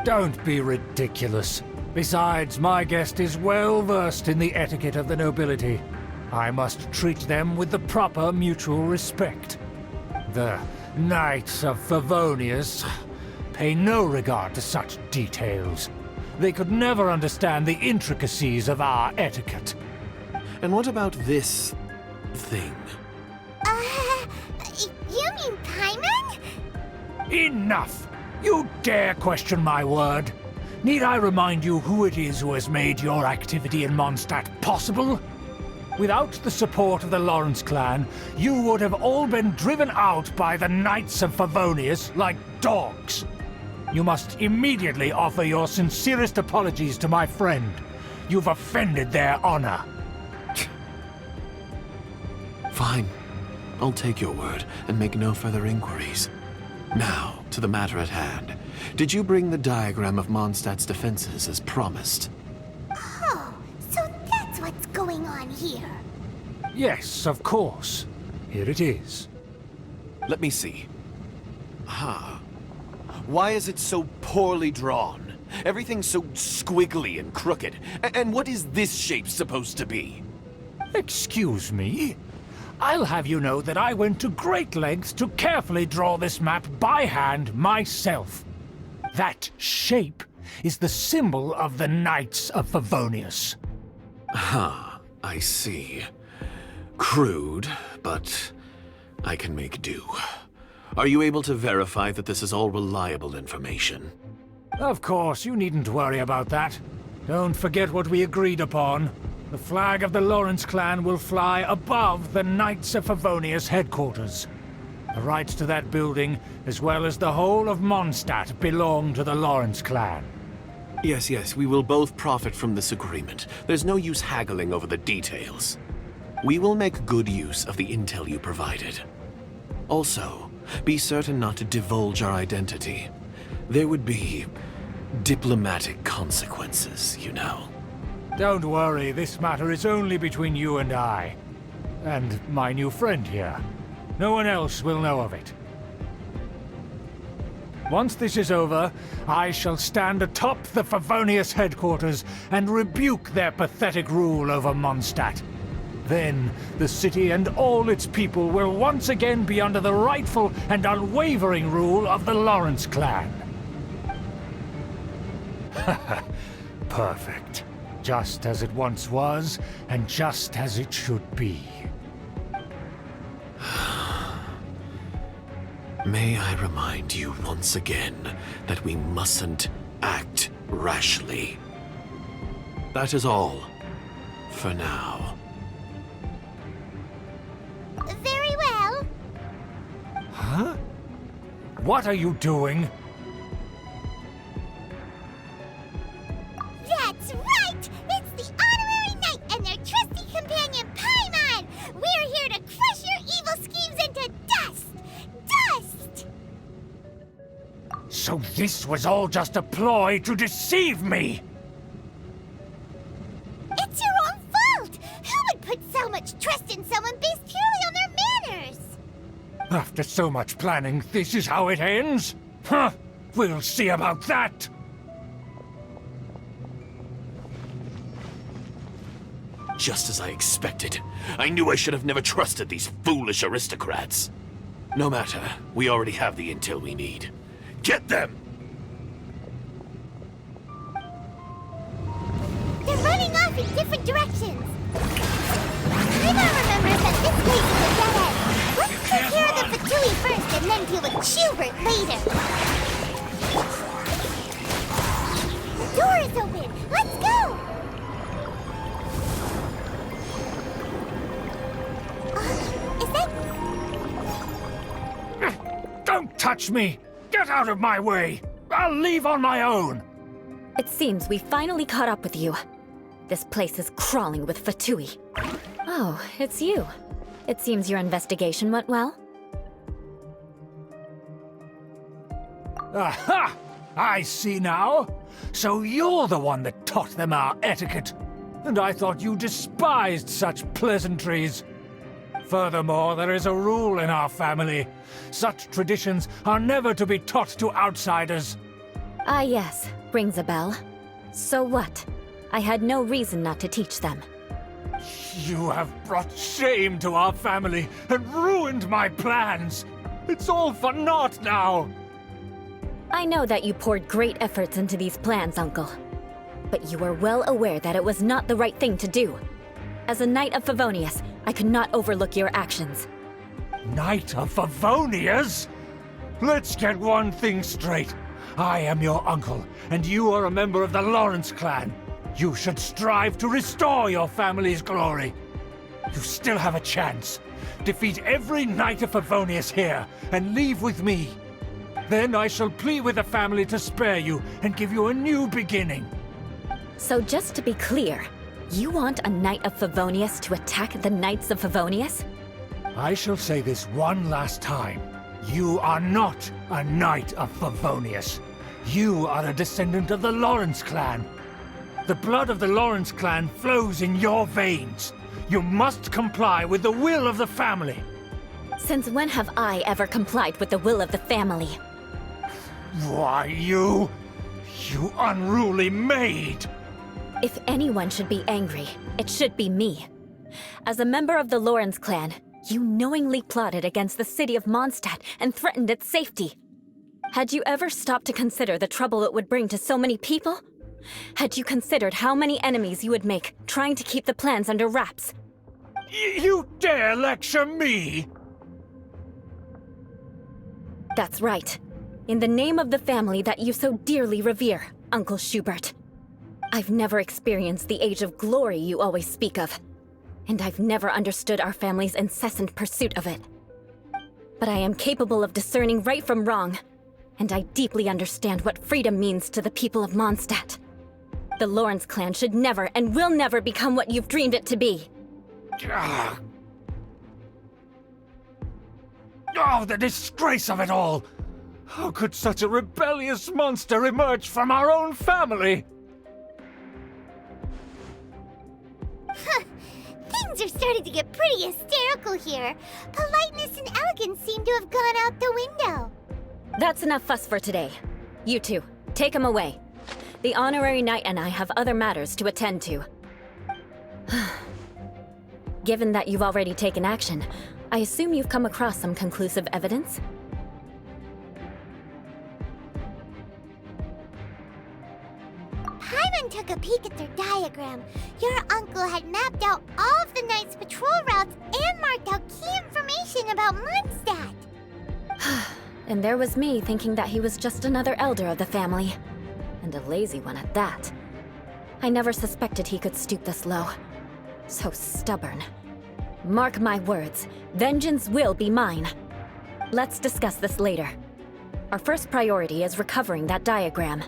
Don't be ridiculous. Besides, my guest is well versed in the etiquette of the nobility. I must treat them with the proper mutual respect. The Knights of Favonius pay no regard to such details. They could never understand the intricacies of our etiquette. And what about this thing? You mean Paimon? Enough! You dare question my word? Need I remind you who it is who has made your activity in Mondstadt possible? Without the support of the Lawrence clan, you would have all been driven out by the Knights of Favonius like dogs. You must immediately offer your sincerest apologies to my friend. You've offended their honor. Fine. I'll take your word and make no further inquiries. Now, to the matter at hand. Did you bring the diagram of Mondstadt's defenses as promised? Oh, so that's what's going on here. Yes, of course. Here it is. Let me see. Why is it so poorly drawn? Everything's so squiggly and crooked. And what is this shape supposed to be? Excuse me? I'll have you know that I went to great lengths to carefully draw this map by hand myself. That shape is the symbol of the Knights of Favonius. I see. Crude, but I can make do. Are you able to verify that this is all reliable information? Of course, you needn't worry about that. Don't forget what we agreed upon. The flag of the Lawrence clan will fly above the Knights of Favonius headquarters. The rights to that building, as well as the whole of Mondstadt, belong to the Lawrence clan. Yes, we will both profit from this agreement. There's no use haggling over the details. We will make good use of the intel you provided. Also, be certain not to divulge our identity. There would be diplomatic consequences, you know. Don't worry, this matter is only between you and I. And my new friend here. No one else will know of it. Once this is over, I shall stand atop the Favonius headquarters and rebuke their pathetic rule over Mondstadt. Then, the city and all its people will once again be under the rightful and unwavering rule of the Lawrence clan. Perfect. Just as it once was, and just as it should be. May I remind you once again that we mustn't act rashly. That is all, for now. Very well. Huh? What are you doing? That's right! It's the Honorary Knight and their trusty companion, Paimon! We're here to crush your evil schemes into dust! Dust! So this was all just a ploy to deceive me! It's your own fault! Who would put so much trust in someone based purely on their manners? After so much planning, this is how it ends? Huh! We'll see about that! Just as I expected. I knew I should have never trusted these foolish aristocrats. No matter, we already have the intel we need. Get them! They're running off in different directions. Paimon remembers that this place is a dead end. Let's take care of the Fatui first and then deal with Schubert later. The door is open. Let's touch me! Get out of my way! I'll leave on my own! It seems we finally caught up with you. This place is crawling with Fatui. Oh, it's you. It seems your investigation went well. Aha! I see now. So you're the one that taught them our etiquette. And I thought you despised such pleasantries. Furthermore, there is a rule in our family. Such traditions are never to be taught to outsiders. Ah yes, rings a bell. So what? I had no reason not to teach them. You have brought shame to our family and ruined my plans. It's all for naught now. I know that you poured great efforts into these plans, Uncle. But you were well aware that it was not the right thing to do. As a Knight of Favonius, I could not overlook your actions. Knight of Favonius? Let's get one thing straight. I am your uncle, and you are a member of the Lawrence clan. You should strive to restore your family's glory. You still have a chance. Defeat every Knight of Favonius here, and leave with me. Then I shall plead with the family to spare you and give you a new beginning. So just to be clear, you want a Knight of Favonius to attack the Knights of Favonius? I shall say this one last time. You are not a Knight of Favonius. You are a descendant of the Lawrence clan. The blood of the Lawrence clan flows in your veins. You must comply with the will of the family. Since when have I ever complied with the will of the family? Why, you unruly maid! If anyone should be angry, it should be me. As a member of the Lawrence clan, you knowingly plotted against the city of Mondstadt and threatened its safety. Had you ever stopped to consider the trouble it would bring to so many people? Had you considered how many enemies you would make trying to keep the plans under wraps? You dare lecture me? That's right. In the name of the family that you so dearly revere, Uncle Schubert. I've never experienced the age of glory you always speak of, and I've never understood our family's incessant pursuit of it. But I am capable of discerning right from wrong, and I deeply understand what freedom means to the people of Mondstadt. The Lawrence clan should never and will never become what you've dreamed it to be. Oh, the disgrace of it all! How could such a rebellious monster emerge from our own family? Things are starting to get pretty hysterical here. Politeness and elegance seem to have gone out the window. That's enough fuss for today. You two, take him away. The honorary knight and I have other matters to attend to. Given that you've already taken action, I assume you've come across some conclusive evidence? Paimon took a peek at their diagram. Your uncle had mapped out all of the Knight's patrol routes and marked out key information about Mondstadt. And there was me thinking that he was just another elder of the family. And a lazy one at that. I never suspected he could stoop this low. So stubborn. Mark my words, vengeance will be mine. Let's discuss this later. Our first priority is recovering that diagram.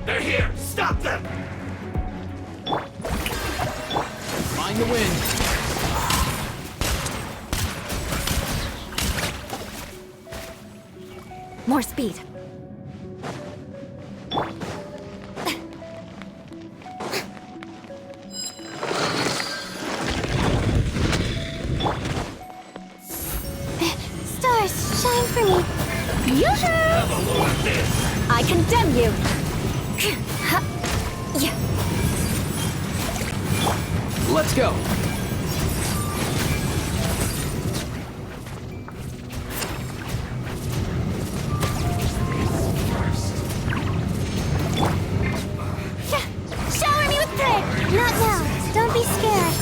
They're here! Stop them! Mind the wind. More speed. Stars, shine for me. Yoo-hoo! I condemn you! Yeah. Let's go. Not now. Don't be scared.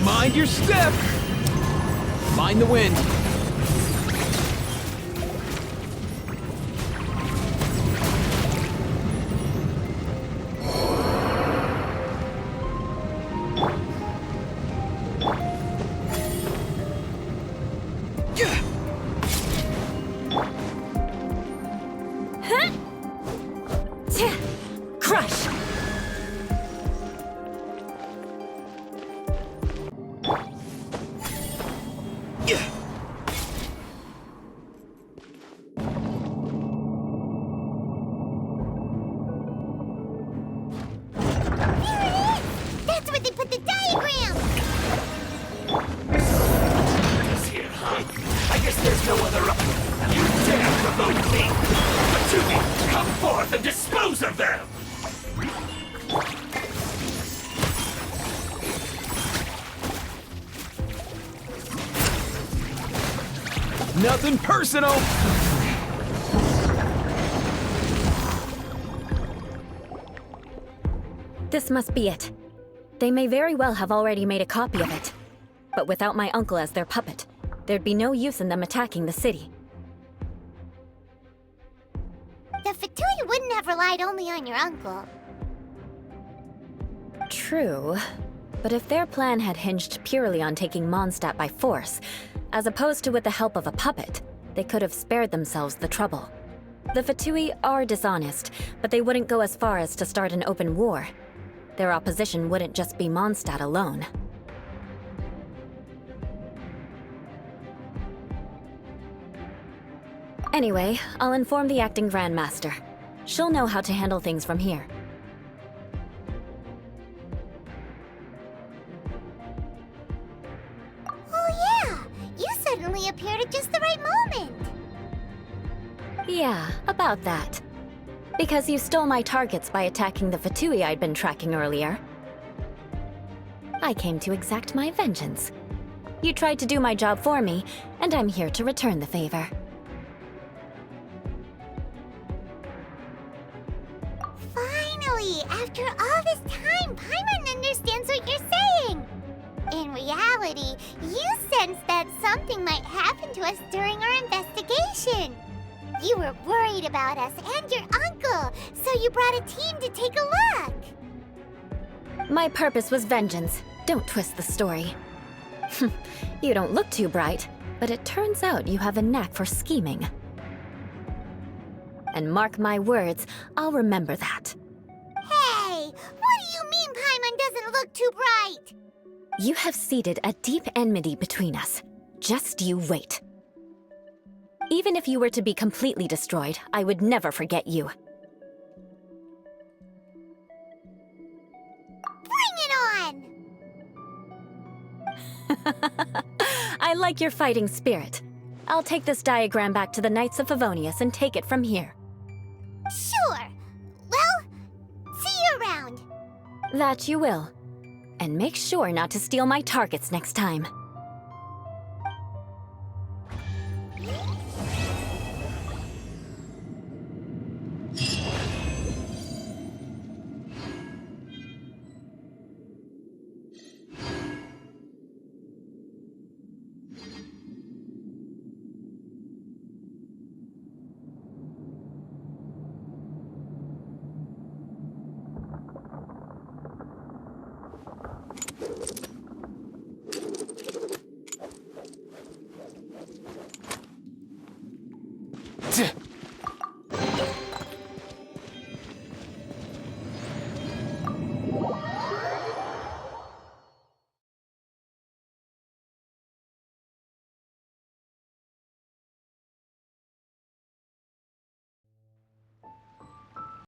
Mind your step! Mind the wind. Crush! That's where they put the diagram! Here, huh? I guess there's no other You dare provoke me! Fatui, come forth and dispose of them! Nothing personal! This must be it. They may very well have already made a copy of it. But without my uncle as their puppet, there'd be no use in them attacking the city. The Fatui wouldn't have relied only on your uncle. True. But if their plan had hinged purely on taking Mondstadt by force, as opposed to with the help of a puppet, they could have spared themselves the trouble. The Fatui are dishonest, but they wouldn't go as far as to start an open war. Their opposition wouldn't just be Mondstadt alone. Anyway, I'll inform the acting Grandmaster. She'll know how to handle things from here. Oh yeah! You suddenly appeared at just the right moment! Yeah, about that. Because you stole my targets by attacking the Fatui I'd been tracking earlier. I came to exact my vengeance. You tried to do my job for me, and I'm here to return the favor. Finally! After all this time, Paimon understands what you're saying! In reality, you sensed that something might happen to us during our investigation. You were worried about us and your uncle, so you brought a team to take a look. My purpose was vengeance. Don't twist the story. You don't look too bright, but it turns out you have a knack for scheming. And mark my words, I'll remember that. Hey! What do you mean Paimon doesn't look too bright? You have seeded a deep enmity between us. Just you wait. Even if you were to be completely destroyed, I would never forget you. Bring it on! I like your fighting spirit. I'll take this diagram back to the Knights of Favonius and take it from here. Sure. Well, see you around. That you will. And make sure not to steal my targets next time.